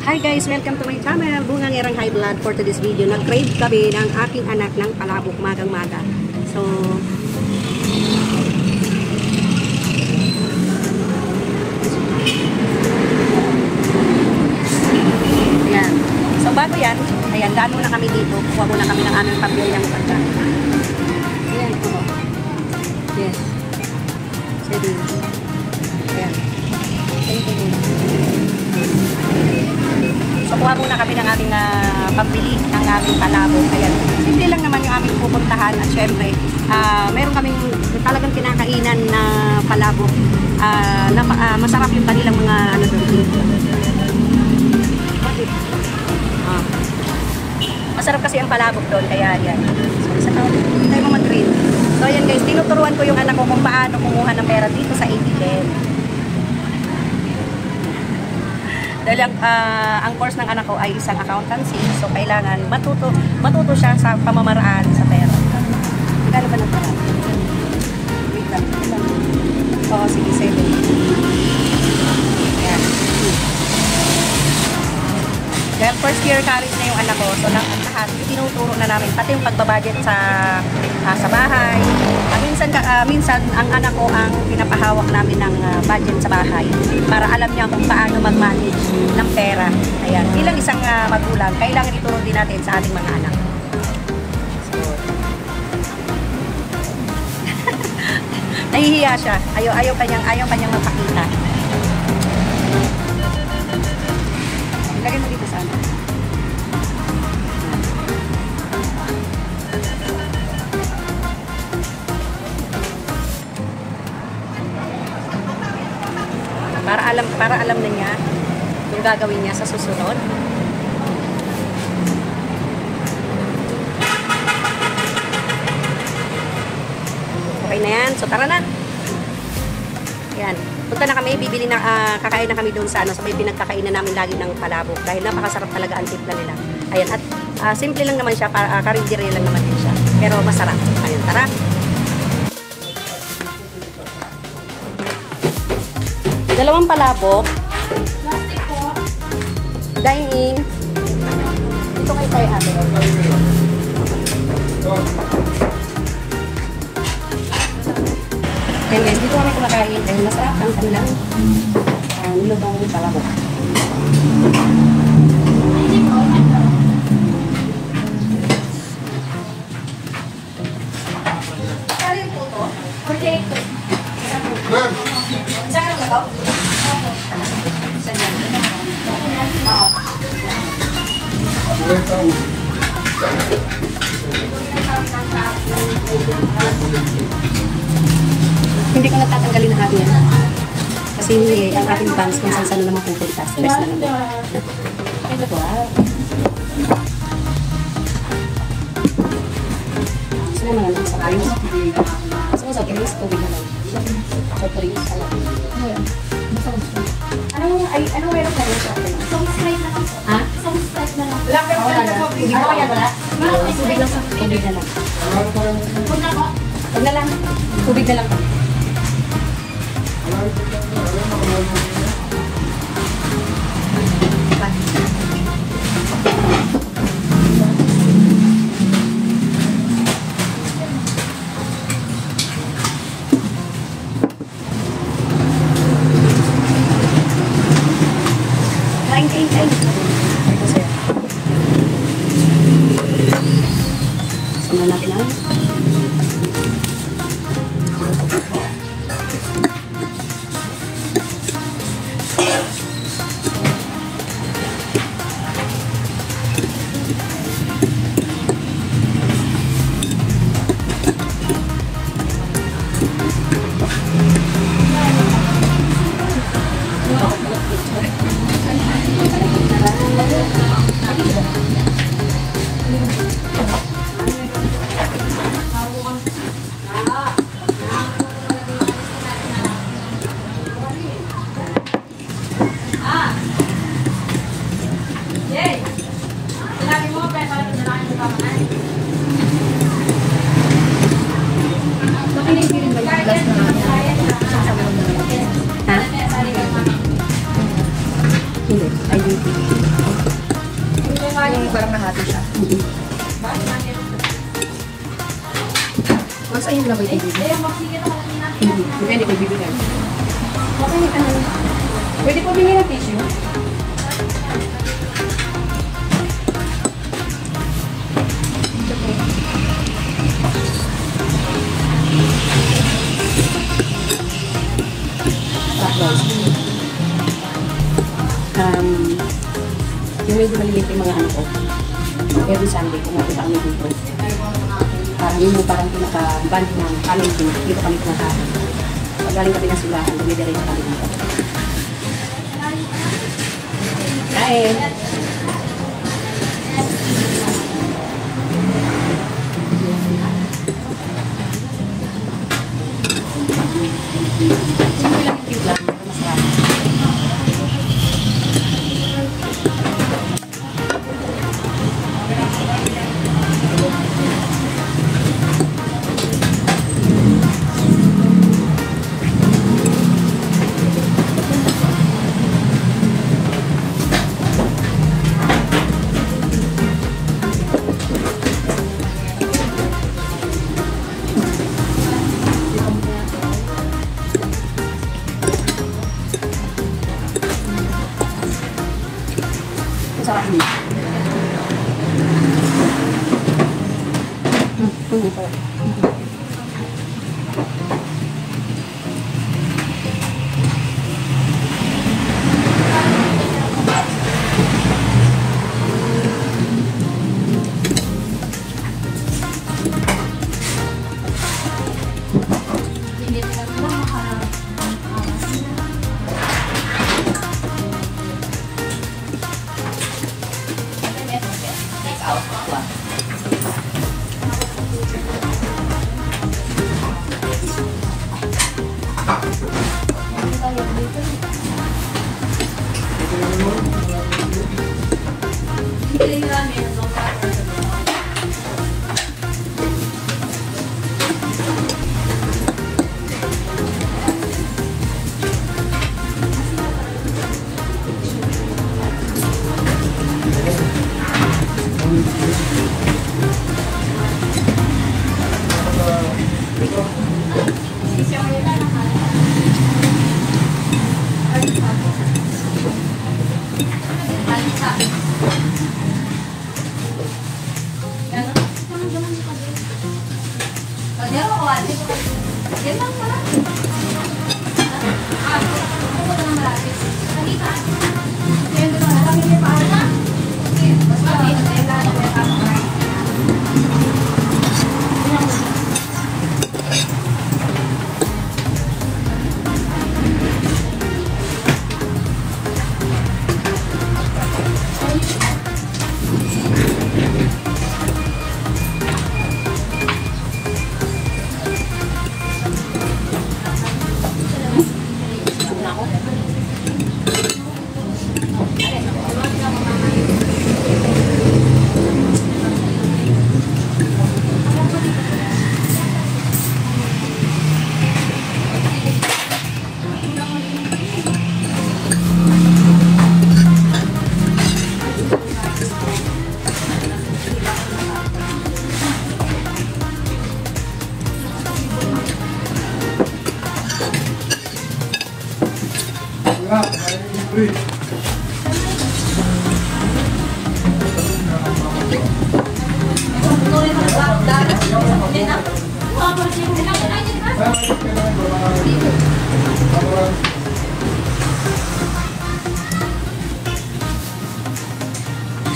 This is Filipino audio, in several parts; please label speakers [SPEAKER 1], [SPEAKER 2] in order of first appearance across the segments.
[SPEAKER 1] Hi guys! Welcome to my channel, Bungangerang High Blood. For today's video, nag-crave kami ng aking anak ng palabok magang-maga. So, ayan. So, bago yan, ayan, daan muna kami dito. Kuha muna kami ng aming pambilyang pagkain. Ayan, ito. Yes. Sige. Ayan. Thank you. So, kuha muna kami ng aming pambili ng aming palabok. Ayan. Simple lang naman yung aming pupuntahan. At syempre, meron kaming talagang kinakainan na palabok. Masarap yung kanilang mga ano doon. Masarap kasi ang palabok doon. Kaya yan. So, isa tayo. Hindi tayo mag-green. So, ayan guys. Tinuturuan ko yung anak ko kung paano kumuha ng pera dito sa ATM. Dahil ang course ng anak ko ay isang accountancy, so kailangan matuto siya sa pamamaraan sa pera. Magkano ba ng pera? Wait lang. Oo, sige, 7. Ayan. Dahil first year college na yung anak ko, so lahat tinuturo na namin, pati yung pagbabudget sa bahay. Minsan ang anak ko ang pinapahawak namin ng budget sa bahay para alam niya kung paano mag-manage ng pera. Ayan, bilang isang magulang, kailangan ituro din natin sa ating mga anak. So, nahihiya siya. Ayaw kanyang magpakita. Ilagay mo dito sana. Para alam na niya yung gagawin niya sa susunod. Okay na yan. So tara na. Yan. Punta na kami, bibili na kakain na kami doon sa sa may pinagkakainan namin lagi ng palabok dahil napakasarap talaga ang timpla nila. Ayan, at simple lang naman siya, karindire lang naman din siya. Pero masarap. Ayan, tara. Dalawang palabok. Dine-in. Ito kayo tayo ate. Ayan guys, dito kami kumakain dahil masarap ang kanilang nilubang palabok. Kaya yung puto? Okay. Saan ka ba? Hindi ko natatanggalin ang aking yan. Kasi ang aking bangs kung saan naman pupunta. Stress na naman. Ito po Gusto mo naman sa prince? Gusto mo sa prince? Tubig na lang. Sa prince? Anong meron kayo sa akin?
[SPEAKER 2] Isang Sprite na lang po.
[SPEAKER 1] Ha?
[SPEAKER 2] Isang Sprite na lang.
[SPEAKER 1] Tubig na kaya wala? Tubig lang sa tubig na lang.
[SPEAKER 2] Huwag na po.
[SPEAKER 1] Huwag na lang. Tubig na lang. Kain. Ito sa'yo. Samahan natin ang Hindi. IDT.
[SPEAKER 3] yung parang nahati siya. Mas ayun lang ba ito?
[SPEAKER 1] Depende kung bibigyan. Okay, ano? Pwede po bigyan ng tissue? Yung medyo maliliit yung mga ano ko. Every Sunday, pumunta kami dito. Parang yun yung parang pinaka-band ng kami dito kami kumakain. Pag galing kami ng silahan, dumidiretso kami dito. Kain! Simple lang yung cute lang, masarap. Sarap din.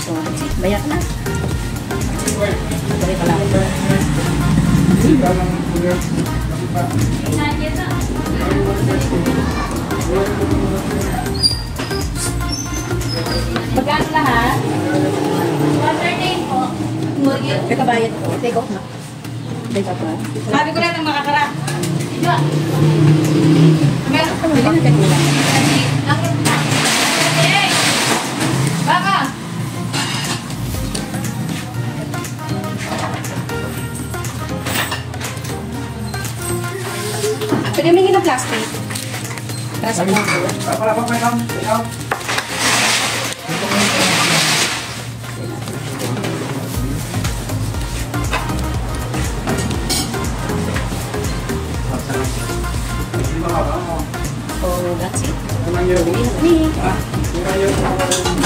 [SPEAKER 1] So, bayak na. Balik ka lang. Magkano lahat?
[SPEAKER 2] 113 po.
[SPEAKER 1] Kakabayad ko. Take off na. Take off na.
[SPEAKER 3] Sabi ko lang ng makakara.
[SPEAKER 2] Diba?
[SPEAKER 1] Meron ka mali na kanila.
[SPEAKER 3] Baka!
[SPEAKER 1] Pwede humingi ng plastic. Para sa mga.
[SPEAKER 4] Para pa,
[SPEAKER 1] So that's it. Uwi na kami.